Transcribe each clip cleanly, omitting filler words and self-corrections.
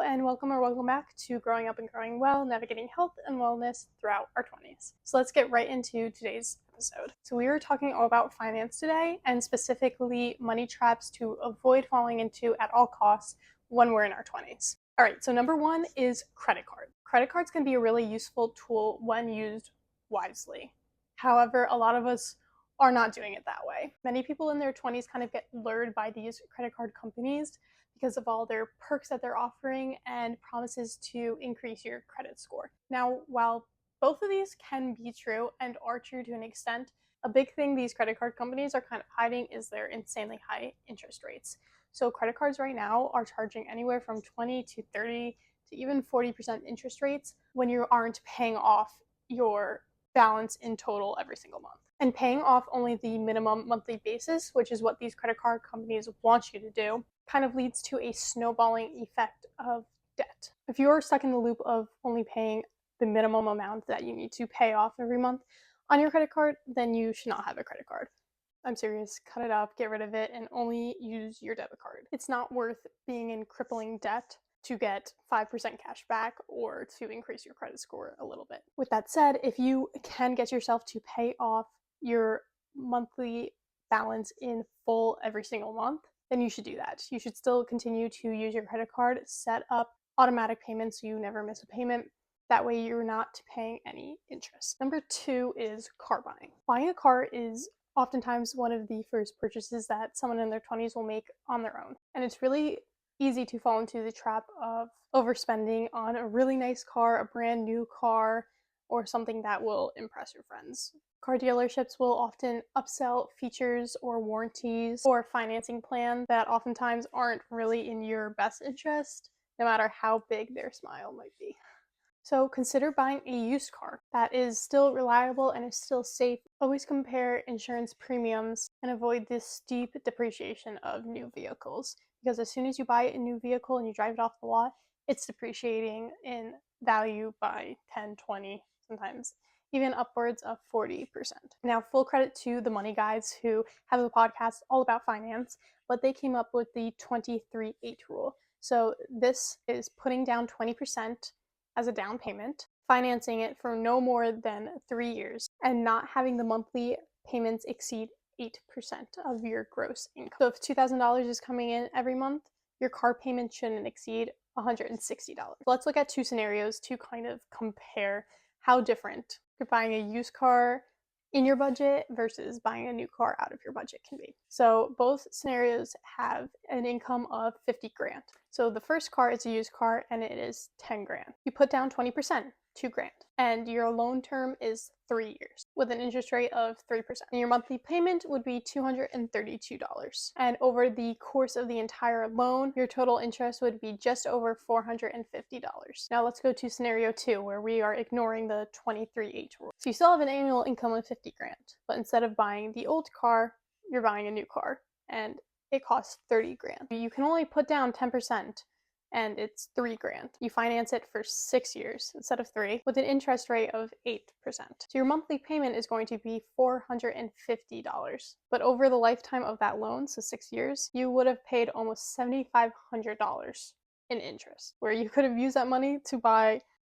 and welcome back to Growing Up and Growing Well, Navigating Health and Wellness Throughout Our 20s. So let's get right into today's episode. So we are talking all about finance today, and specifically money traps to avoid falling into at all costs when we're in our 20s. All right, so number one is credit card. Credit cards can be a really useful tool when used wisely. However, a lot of us are not doing it that way. Many people in their 20s kind of get lured by these credit card companies because of all their perks that they're offering and promises to increase your credit score. Now, while both of these can be true and are true to an extent, a big thing these credit card companies are kind of hiding is their insanely high interest rates. So credit cards right now are charging anywhere from 20 to 30 to even 40% interest rates when you aren't paying off your balance in total every single month. And paying off only the minimum monthly basis, which is what these credit card companies want you to do, kind of leads to a snowballing effect of debt. If you're stuck in the loop of only paying the minimum amount that you need to pay off every month on your credit card, then you should not have a credit card. I'm serious, cut it up, get rid of it, and only use your debit card. It's not worth being in crippling debt to get 5% cash back or to increase your credit score a little bit. With that said, if you can get yourself to pay off your monthly balance in full every single month, then you should do that. You should still continue to use your credit card, set up automatic payments so you never miss a payment. That way you're not paying any interest. Number two is car buying. Buying a car is oftentimes one of the first purchases that someone in their 20s will make on their own. And it's really easy to fall into the trap of overspending on a really nice car, a brand new car, or something that will impress your friends. Car dealerships will often upsell features or warranties or financing plans that oftentimes aren't really in your best interest, no matter how big their smile might be. So consider buying a used car that is still reliable and is still safe. Always compare insurance premiums and avoid this steep depreciation of new vehicles, because as soon as you buy a new vehicle and you drive it off the lot, it's depreciating in value by 10, 20, sometimes even upwards of 40%. Now, full credit to the money guys who have a podcast all about finance, but they came up with the 23-8 rule. So this is putting down 20% as a down payment, financing it for no more than 3 years, and not having the monthly payments exceed 8% of your gross income. So if $2,000 is coming in every month, your car payment shouldn't exceed $160. Let's look at two scenarios to kind of compare how different buying a used car in your budget versus buying a new car out of your budget can be. So both scenarios have an income of 50 grand. So the first car is a used car and it is 10 grand. You put down 20%, 2 grand, and your loan term is 3 years with an interest rate of 3%. And your monthly payment would be $232. And over the course of the entire loan, your total interest would be just over $450. Now let's go to scenario 2, where we are ignoring the 23-8 rule. So you still have an annual income of 50 grand, but instead of buying the old car, you're buying a new car, and it costs 30 grand. You can only put down 10%, and it's 3 grand. You finance it for 6 years instead of 3 with an interest rate of 8%. So your monthly payment is going to be $450. But over the lifetime of that loan, so 6 years, you would have paid almost $7,500 in interest, where you could have used that money to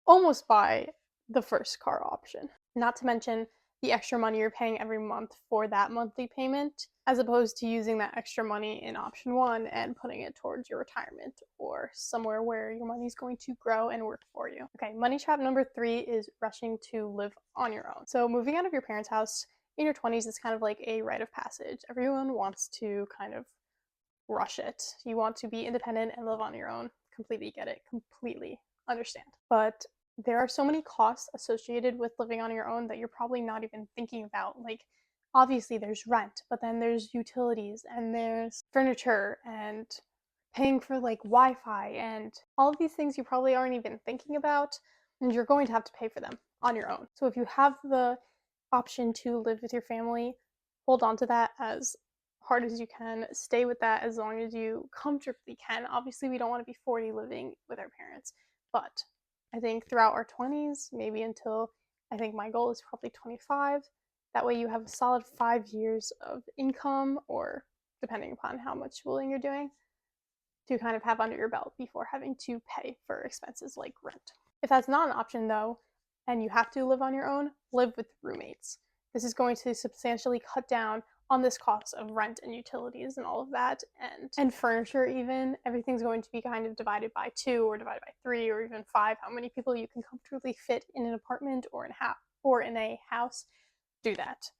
almost buy the first car option. Not to mention the extra money you're paying every month for that monthly payment, as opposed to using that extra money in option 1 and putting it towards your retirement or somewhere where your money is going to grow and work for you. Okay, money trap number 3 is rushing to live on your own. So moving out of your parents' house in your 20s is kind of like a rite of passage. Everyone wants to kind of rush it. You want to be independent and live on your own. Completely get it, completely understand. But there are so many costs associated with living on your own that you're probably not even thinking about. Like, obviously there's rent, but then there's utilities and there's furniture and paying for like Wi-Fi and all of these things you probably aren't even thinking about, and you're going to have to pay for them on your own. So if you have the option to live with your family, hold on to that as hard as you can. Stay with that as long as you comfortably can. Obviously we don't want to be 40 living with our parents, but I think throughout our 20s, maybe until I think my goal is probably 25. That way you have a solid 5 years of income, or depending upon how much schooling you're doing, to kind of have under your belt before having to pay for expenses like rent. If that's not an option though, and you have to live on your own, live with roommates. This is going to substantially cut down on this cost of rent and utilities and all of that, and furniture even. Everything's going to be kind of divided by 2 or divided by 3 or even 5, how many people you can comfortably fit in an apartment or in a house. Do that.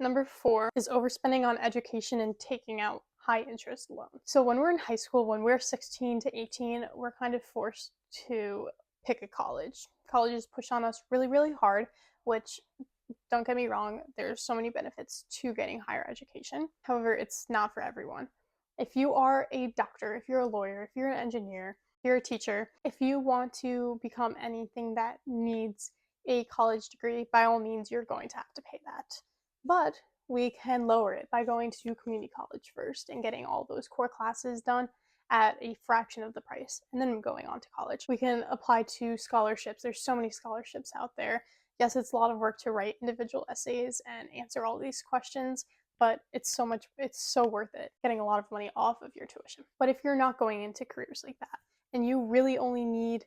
Number 4 is overspending on education and taking out high interest loans. So when we're in high school, when we're 16 to 18, we're kind of forced to pick a college. Colleges push on us really, really hard, which, don't get me wrong, there's so many benefits to getting higher education. However, it's not for everyone. If you are a doctor, if you're a lawyer, if you're an engineer, if you're a teacher, if you want to become anything that needs a college degree, by all means, you're going to have to pay that. But we can lower it by going to community college first and getting all those core classes done at a fraction of the price, and then going on to college. We can apply to scholarships. There's so many scholarships out there. Yes, it's a lot of work to write individual essays and answer all these questions, but it's so worth it, getting a lot of money off of your tuition. But if you're not going into careers like that, and you really only need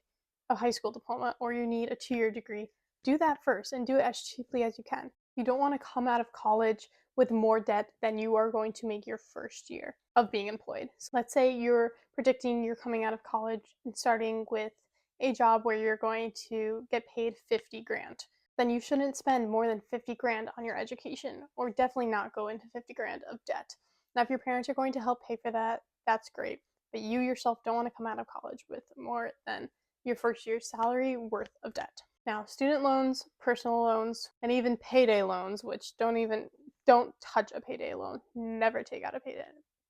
a high school diploma or you need a 2-year degree, do that first and do it as cheaply as you can. You don't want to come out of college with more debt than you are going to make your first year of being employed. So let's say you're predicting you're coming out of college and starting with a job where you're going to get paid 50 grand. Then you shouldn't spend more than 50 grand on your education, or definitely not go into 50 grand of debt. Now, if your parents are going to help pay for that, that's great. But you yourself don't want to come out of college with more than your first year's salary worth of debt. Now, student loans, personal loans, and even payday loans, which don't touch a payday loan. Never take out a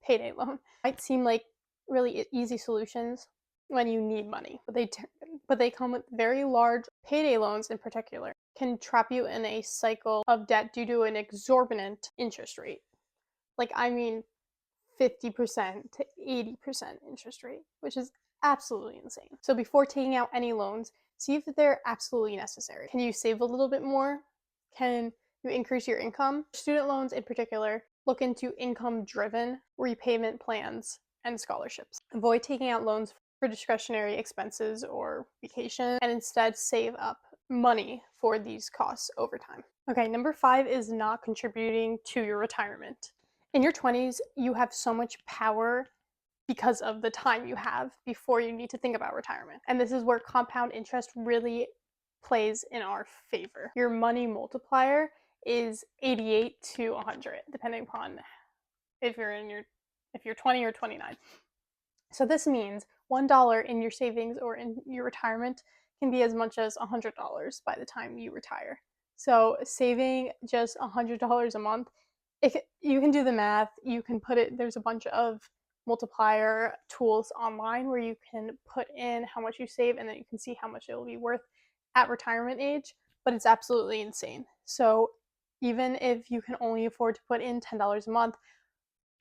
payday loan. Might seem like really easy solutions when you need money, but they come with very large payday loans in particular. Can trap you in a cycle of debt due to an exorbitant interest rate. Like, I mean, 50% to 80% interest rate, which is absolutely insane. So before taking out any loans, see if they're absolutely necessary. Can you save a little bit more? Can you increase your income? Student loans in particular, look into income-driven repayment plans and scholarships. Avoid taking out loans for discretionary expenses or vacation, and instead save up money for these costs over time. Okay, number 5 is not contributing to your retirement. In your 20s, you have so much power because of the time you have before you need to think about retirement. And this is where compound interest really plays in our favor. Your money multiplier is 88 to 100, depending upon if you're 20 or 29. So this means $1 in your savings or in your retirement can be as much as $100 by the time you retire. So saving just $100 a month, you can do the math, you can put it, there's a bunch of multiplier tools online where you can put in how much you save and then you can see how much it will be worth at retirement age, but it's absolutely insane. So even if you can only afford to put in $10 a month,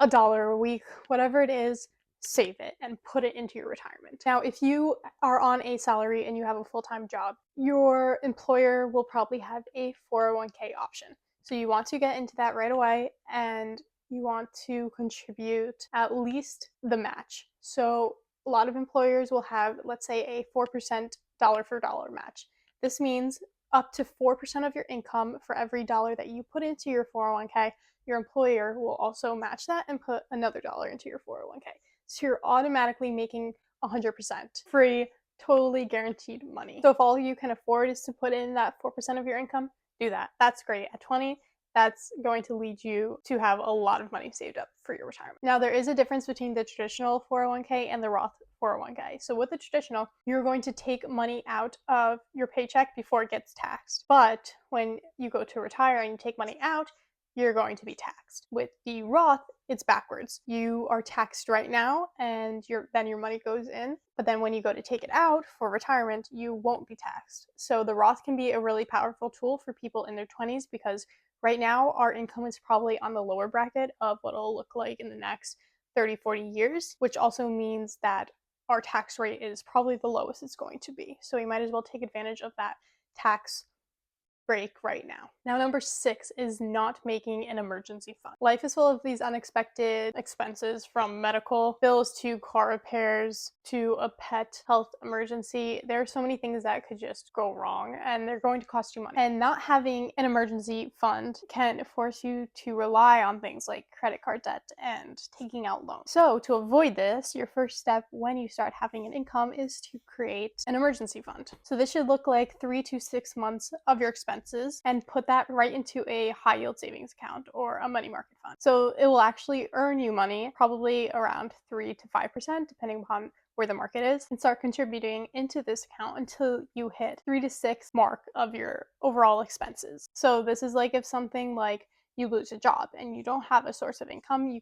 $1 a week, whatever it is, save it and put it into your retirement. Now, if you are on a salary and you have a full-time job, your employer will probably have a 401k option. So you want to get into that right away and you want to contribute at least the match. So a lot of employers will have, let's say, a 4% dollar for dollar match. This means up to 4% of your income for every dollar that you put into your 401k, your employer will also match that and put another dollar into your 401k. So you're automatically making 100% free, totally guaranteed money. So if all you can afford is to put in that 4% of your income, do that. That's great. At 20, that's going to lead you to have a lot of money saved up for your retirement. Now, there is a difference between the traditional 401k and the Roth 401k. So with the traditional, you're going to take money out of your paycheck before it gets taxed. But when you go to retire and you take money out, you're going to be taxed. With the Roth, it's backwards. You are taxed right now and then your money goes in, but then when you go to take it out for retirement, you won't be taxed. So the Roth can be a really powerful tool for people in their 20s because right now our income is probably on the lower bracket of what it'll look like in the next 30, 40 years, which also means that our tax rate is probably the lowest it's going to be. So we might as well take advantage of that tax break right now. Now, number 6 is not making an emergency fund. Life is full of these unexpected expenses, from medical bills to car repairs to a pet health emergency. There are so many things that could just go wrong, and they're going to cost you money. And not having an emergency fund can force you to rely on things like credit card debt and taking out loans. So to avoid this, your first step when you start having an income is to create an emergency fund. So this should look like 3 to 6 months of your expenses, and put that right into a high yield savings account or a money market fund. So it will actually earn you money, probably around 3 to 5%, depending upon where the market is, and start contributing into this account until you hit 3 to 6 mark of your overall expenses. So this is like if something like you lose a job and you don't have a source of income, you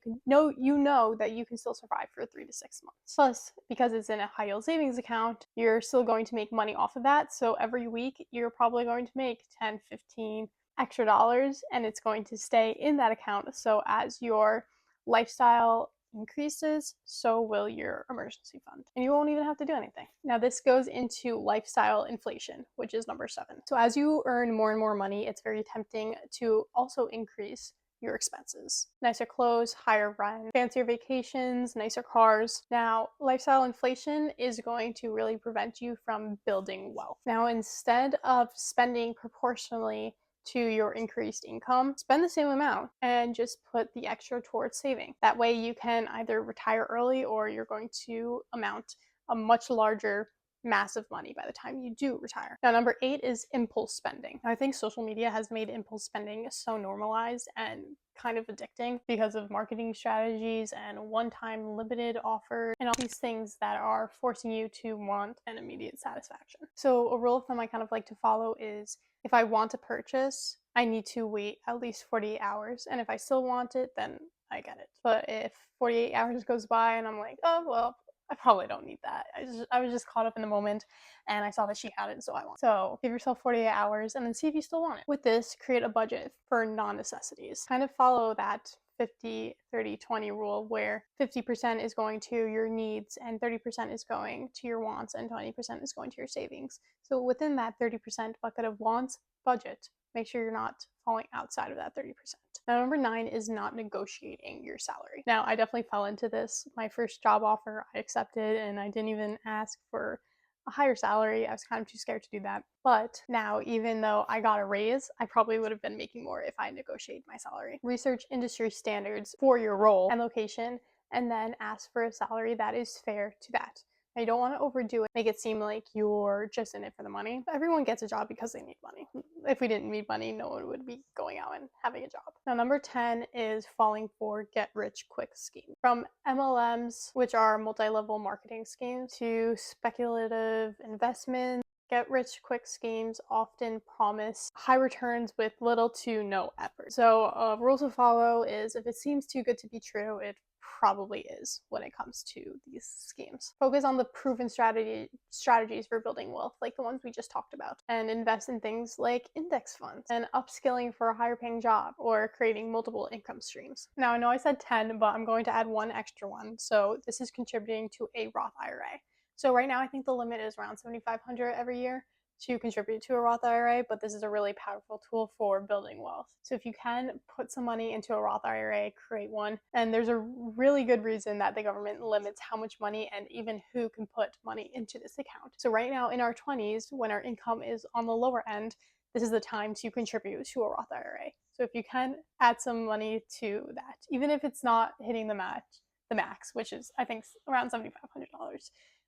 know that you can still survive for 3 to 6 months. Plus, because it's in a high yield savings account, you're still going to make money off of that. So every week you're probably going to make 10, 15 extra dollars, and it's going to stay in that account. So as your lifestyle increases, so will your emergency fund, and you won't even have to do anything. Now, this goes into lifestyle inflation, which is number 7. So as you earn more and more money, it's very tempting to also increase your expenses. Nicer clothes, higher rent, fancier vacations, nicer cars. Now, lifestyle inflation is going to really prevent you from building wealth. Now, instead of spending proportionally to your increased income, spend the same amount and just put the extra towards saving. That way you can either retire early, or you're going to amount a much larger mass of money by the time you do retire. Now, number 8 is impulse spending. I think social media has made impulse spending so normalized and kind of addicting because of marketing strategies and one-time limited offers and all these things that are forcing you to want an immediate satisfaction. So a rule of thumb I kind of like to follow is, if I want a purchase, I need to wait at least 48 hours. And if I still want it, then I get it. But if 48 hours goes by and I'm like, oh, well, I probably don't need that. I was just caught up in the moment and I saw that she had it, so I want it. So give yourself 48 hours and then see if you still want it. With this, create a budget for non-necessities. Kind of follow that 50, 30, 20 rule, where 50% is going to your needs and 30% is going to your wants and 20% is going to your savings. So within that 30% bucket of wants, budget. Make sure you're not falling outside of that 30%. Now, number 9 is not negotiating your salary. Now, I definitely fell into this. My first job offer, I accepted, and I didn't even ask for a higher salary. I was kind of too scared to do that. But now, even though I got a raise, I probably would have been making more if I negotiated my salary. Research industry standards for your role and location, and then ask for a salary that is fair to that. Now, you don't want to overdo it, make it seem like you're just in it for the money. Everyone gets a job because they need money. If we didn't need money, no one would be going out and having a job. Now, number 10 is falling for get-rich-quick schemes. From MLMs, which are multi-level marketing schemes, to speculative investments, get-rich-quick schemes often promise high returns with little to no effort. So rules to follow is, if it seems too good to be true, it probably is when it comes to these schemes. Focus on the proven strategies for building wealth, like the ones we just talked about, and invest in things like index funds and upskilling for a higher paying job or creating multiple income streams. Now, I know I said 10, but I'm going to add one extra one. So this is contributing to a Roth IRA. So right now, I think the limit is around $7,500 every year to contribute to a Roth IRA, but this is a really powerful tool for building wealth. So if you can put some money into a Roth IRA, create one. And there's a really good reason that the government limits how much money and even who can put money into this account. So right now in our 20s, when our income is on the lower end, this is the time to contribute to a Roth IRA. So if you can add some money to that, even if it's not hitting the max, which is, I think, around $7,500,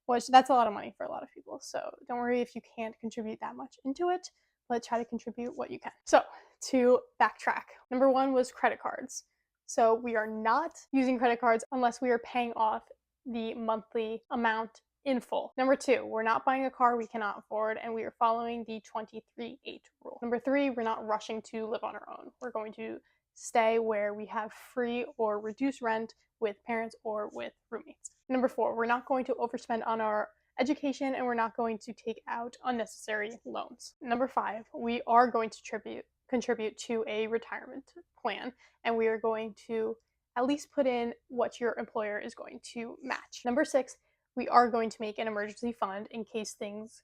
which that's a lot of money for a lot of people. So don't worry if you can't contribute that much into it, but try to contribute what you can. So to backtrack, number 1 was credit cards. So we are not using credit cards unless we are paying off the monthly amount in full. Number 2, we're not buying a car we cannot afford, and we are following the 23-8 rule. Number 3, we're not rushing to live on our own. We're going to stay where we have free or reduced rent with parents or with roommates. Number 4, we're not going to overspend on our education, and we're not going to take out unnecessary loans. Number 5, we are going to contribute to a retirement plan, and we are going to at least put in what your employer is going to match. Number 6, we are going to make an emergency fund in case things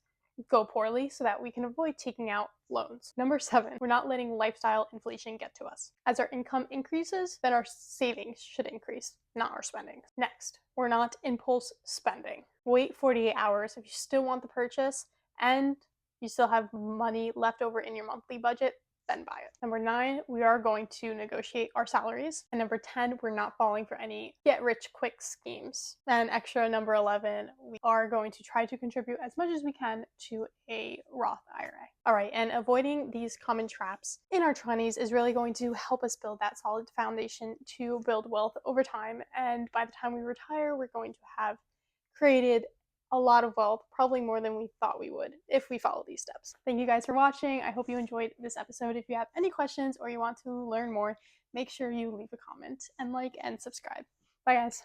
go poorly so that we can avoid taking out loans. Number 7, we're not letting lifestyle inflation get to us. As our income increases, then our savings should increase, not our spending. Next, we're not impulse spending. Wait 48 hours if you still want the purchase and you still have money left over in your monthly budget, then buy it. Number 9, we are going to negotiate our salaries. And number 10, we're not falling for any get-rich-quick schemes. And extra number 11, we are going to try to contribute as much as we can to a Roth IRA. All right, and avoiding these common traps in our 20s is really going to help us build that solid foundation to build wealth over time. And by the time we retire, we're going to have created a lot of wealth, probably more than we thought we would if we follow these steps. Thank you guys for watching. I hope you enjoyed this episode. If you have any questions or you want to learn more, make sure you leave a comment and like and subscribe. Bye guys.